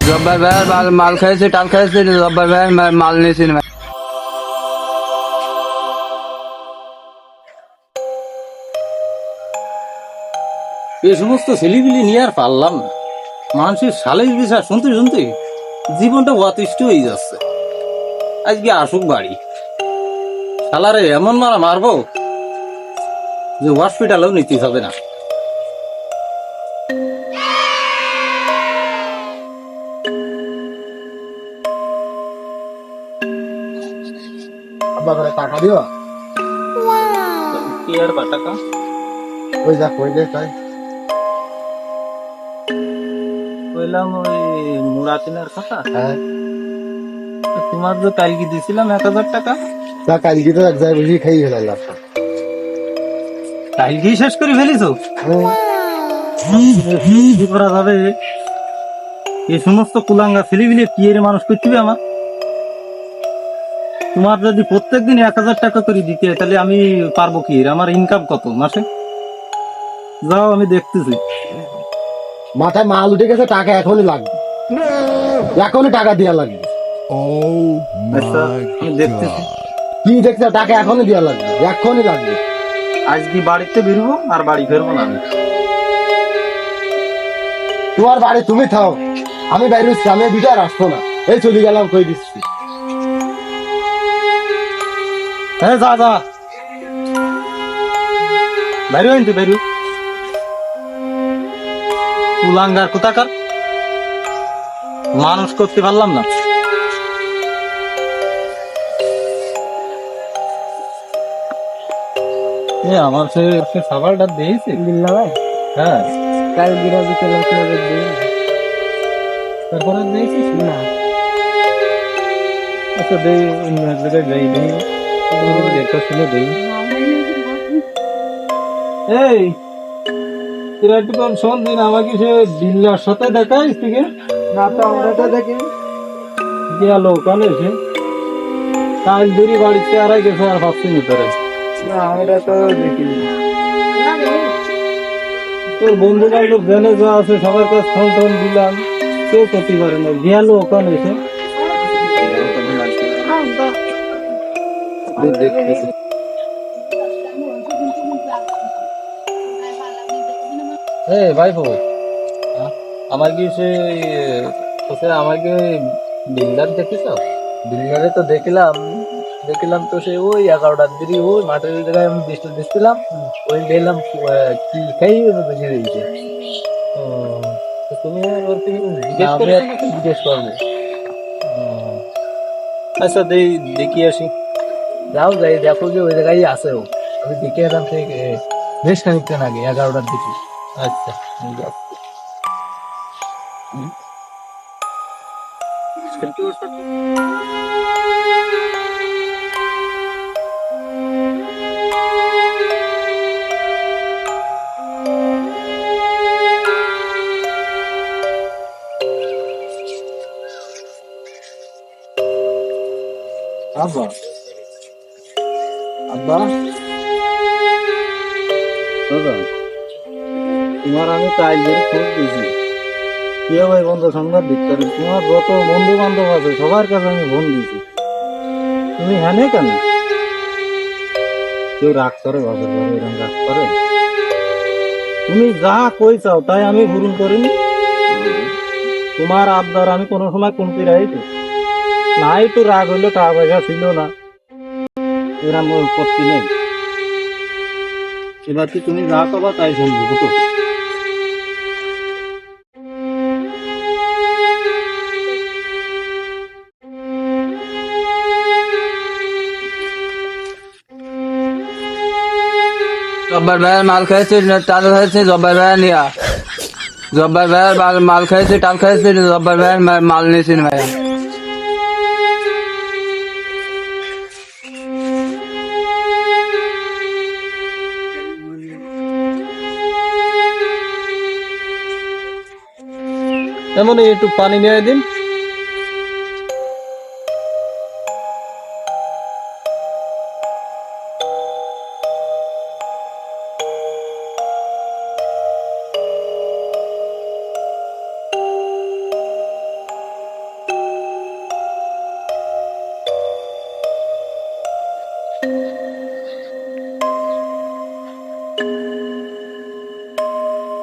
জব্বার ভাইয়ের মাল মাল খাইছে টাল খাইছে জব্বার ভাইয়ের মাল নিয়েছি না। এ সমস্ত ছেলেপিলি নিয়ে আর পারলাম না। মানুষের সালিশ বিচার শুনতে শুনতে জীবনটা অতিষ্ঠ হয়ে যাচ্ছে। আজকে আসুক বাড়ি, শালারে এমন মারা মারবো যে হসপিটালেও নিতে হবে না। আব্বা করে টাকা দিও। কি আর বা টাকা? ওই যা কই দে তাই কইলাম ওই মুরাতিনের কথা। হ্যাঁ তোমার যে কালকে দিছিলাম 1,000 টাকা, তা কালকে তো এক জায়গায় বসে খাই ফেলাল কালকেই শেষ করে ফেলিছো। কি করা যাবে? এই সমস্ত কুলাঙ্গা ছেলেপিলে কি এর মানুষ করতে হবে আমার? তোমার যদি প্রত্যেকদিন 1,000 টাকা করে দিতে হয়, তাহলে আমি পারবো কি? আমার ইনকাম কত মাসে? যাও, আমি দেখতেছি। মাথায় মাল উঠে গেছে, টাকা এখনই লাগবে, এখনই টাকা দেওয়া লাগবে। আচ্ছা, আমি দেখতেছি। কি দেখছে? টাকা এখনই দেওয়া লাগবে, এখনই লাগবে। আজকে বাড়িতে বেরোবো আর বাড়ি ফেরবো না আমি। তোমার বাড়ি তুমি থাও, আমি বাইরে হচ্ছি, আমি বিচার আসবো না। এই চলে গেলাম, কই দিচ্ছি। হ্যাঁ, যা যা, বাইরে হইন তুই, বাইরে। কুলাঙ্গার কোথাকার, মানুষ করতে পারলাম না। আমার সে খাবারটা দিয়েছে বিল্লা ভাই হ্যাঁ, কাল বিরাজি চলে দিন তারপরে দিয়েছিস না। আচ্ছা, দেই অন্য এক জায়গায় যাই, দেই একটা শুনে দেই। এই তোরা একটু কম শোন দিন, আমাকে সে বিল্লার সাথে দেখাইস থেকে না তো আমরা তো দেখি গেল কালে সে কাল ধরি বাড়িতে আড়াই গেছে আর ভাবছি নি তোরে। না আমরা তো দেখিনি। তোর বন্ধু বান্ধব জেনে যা আছে সবার কাছে ফোন টোন দিলাম, কেউ করতে পারে না। গেল ওখানে এসে দেখতেছি। ভাইপো, আমার কি সে আমার কি বিল্লার দেখেছ? বিল্লারে তো দেখলাম দেখলাম তো সে ওই 11টার দিকে ওই মাঠের জায়গায় আমি বৃষ্টি দিচ্ছিলাম, ওই দেখলাম কি খাই বেশি দিয়েছে। ও, তো তুমি ওর থেকে আমি আর কি জিজ্ঞেস করবো। আচ্ছা, দেখি আসি। যাও যাই দেখো যে ওই জায়গায় আছে ও। আমি দেখে এলাম সে বেশ খানিকক্ষণ আগে 11টার দিকে। আচ্ছা, আব্বা আব্বা দাদা, তোমার আমি কাল ধরে খোঁজ দিয়েছি, কেউ ভাই বন্ধু সংবাদ দিতে পারে। তোমার যত বন্ধু বান্ধব আছে সবার কাছে আমি ফোন দিয়েছি, তুমি হ্যাঁ কেন? কেউ রাগ করে, বাসের ঘরে এরকম রাগ করে? তুমি যা কই চাও তাই আমি পূরণ করিনি। তোমার আবদার আমি কোনো সময় কমতি রাখি না। একটু রাগ হইলে টাকা পয়সা ছিল না, এরকম করতে নেই। এবার কি তুমি যা পাবা তাই শুনবো, বুঝো? জব্বার ভাইয়ের মাল খাইছে টাল খাইছে জব্বার ভাইয়ের নিয়া। জব্বার ভাইয়ের মাল খাইছে টাল খাইছে জব্বার ভাইয়ের মাল নিয়েছি ভাই। এমন একটু পানি নিয়ে দিন।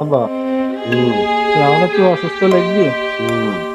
আব্বা হুম আমার একটু অসুস্থ লাগবে। হুম